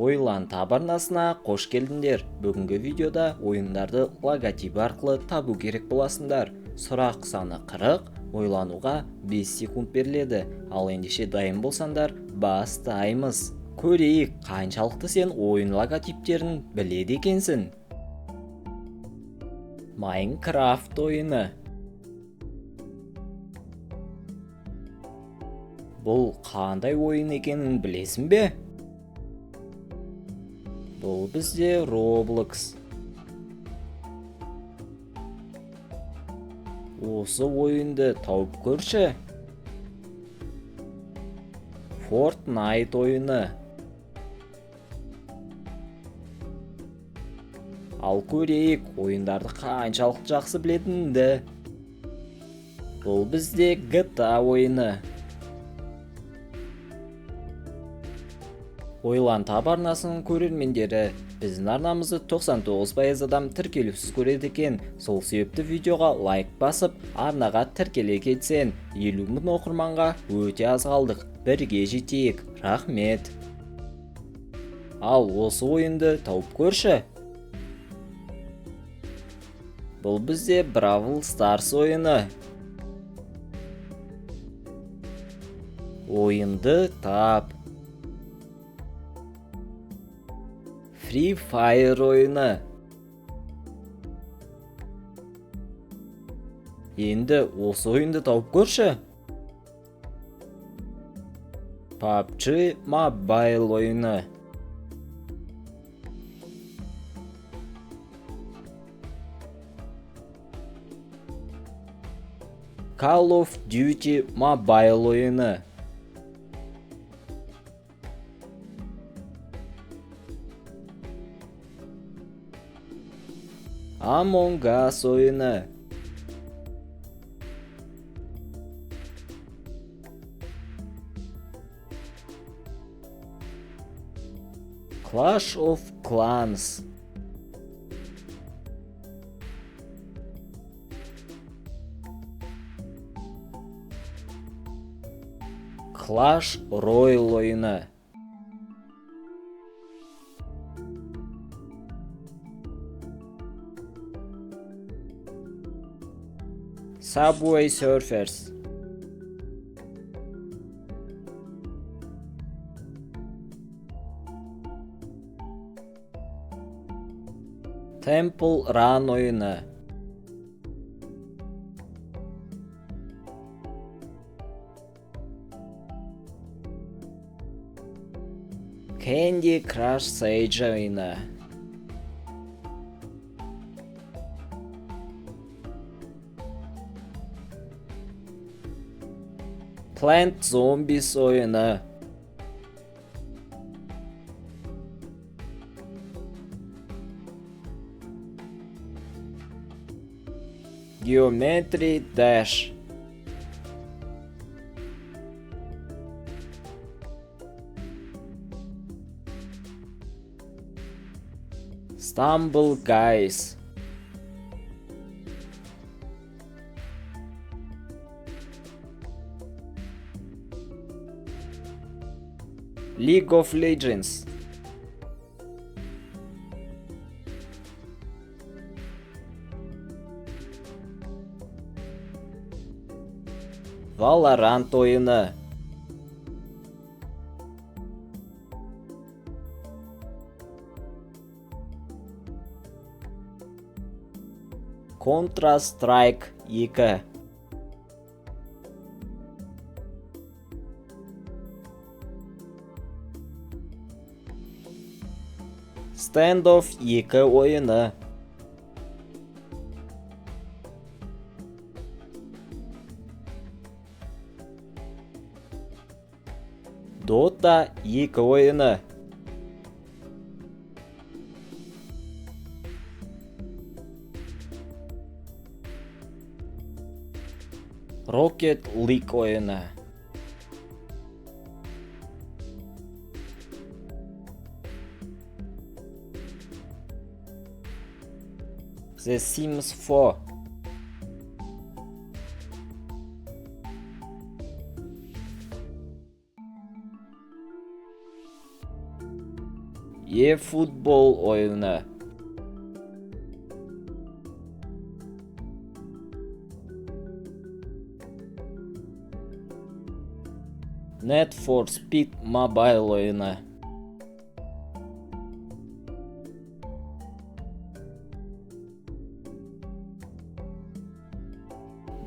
Ойлан таб арнасына қош келдіңдер. Бүгінгі видеода ойындарды логотип арқылы табу керек боласыңдар. Сұрақ саны 40, ойлануға 5 секунд беріледі. Ал ендеше дайын болсаңдар, бастаймыз. Көрейік, қаншалықты сен ойын логотиптерін біледі екенсің. Майнкрафт ойыны. Бұл қандай ойын екенін білесің бе? Бұл бізде Roblox. Осы ойынды тауып көрші. Fortnite ойыны. Ал көрейік, ойындарды қаншалықты жақсы білетініңді. Бұл бізде GTA ойыны. Ойлан таб арнасының көрермендері, біздің арнамызды 99% адам тіркелусіз көреді екен. Сол себепті видеоға лайк басып, арнаға тіркеле кетсен. 50 мың оқырманға өте аз қалдық. Бірге жетейік. Рахмет. Ал осы ойынды тауып көрші. Бұл бізде Brawl Stars ойыны. Ойынды тап. Free Fire ойыны. Енді осы ойынды тауып көрші. PUBG Mobile ойыны. Call of Duty Mobile ойыны. Among Us oyunu. Clash of Clans. Clash Royale oyunu. Subway Surfers. Temple Run oyunu. Candy Crush Sage oyunu. Plant Zombies oyunu. Geometry Dash. Stumble Guys. League of Legends. Valorant oyunu. Counter-Strike 2. Standoff 2 oyunu. Dota 2 oyunu. Rocket League oyunu. The Sims 4. E-futbol oyunu. Need for Speed Mobile oyunu.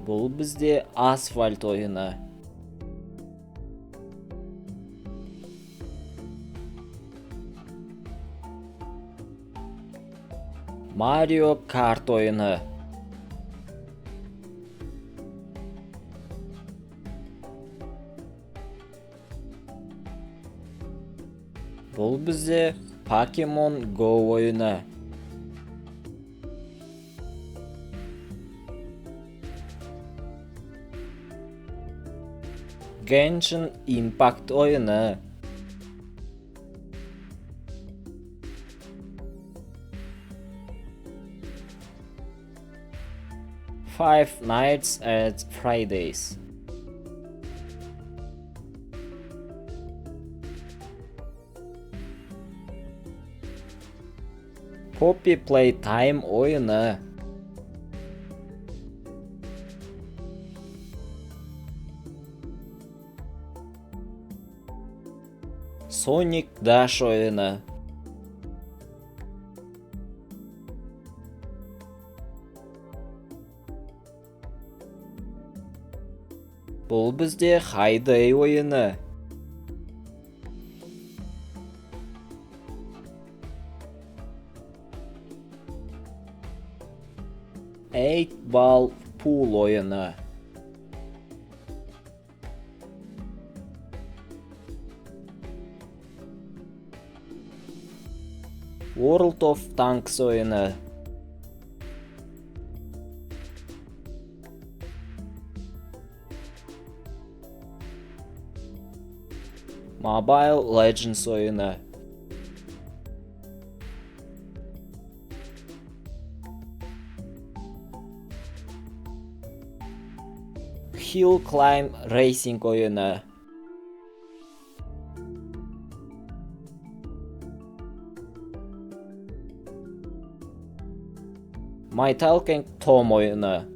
Бұл бізде Asphalt oyunu. Mario Kart oyunu. Бұл бізде Pokemon Go oyunu. Genshin Impact oyunu. Five Nights at Freddy's. Poppy Playtime oyunu. Sonic Dash oyunu. Бұл бізде Hay-Day oyunu. Eight Ball Pool oyunu. World of Tanks oyunu. Mobile Legends oyunu. Hill Climb Racing oyunu. My Talking Tom oyunu.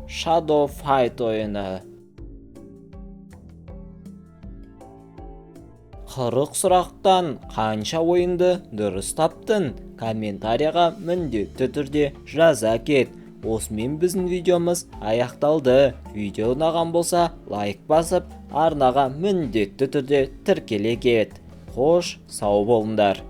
Shadow Fight oyunu. 40 сұрақтан қанша ойынды дұрыс таптың? Комментарияға міндетті түрде жаза кет. Осымен біздің видеомыз аяқталды. Видео ұнаған болса лайк басып, арнаға міндетті түрде тіркеле кет. Қош, сау болыңдар.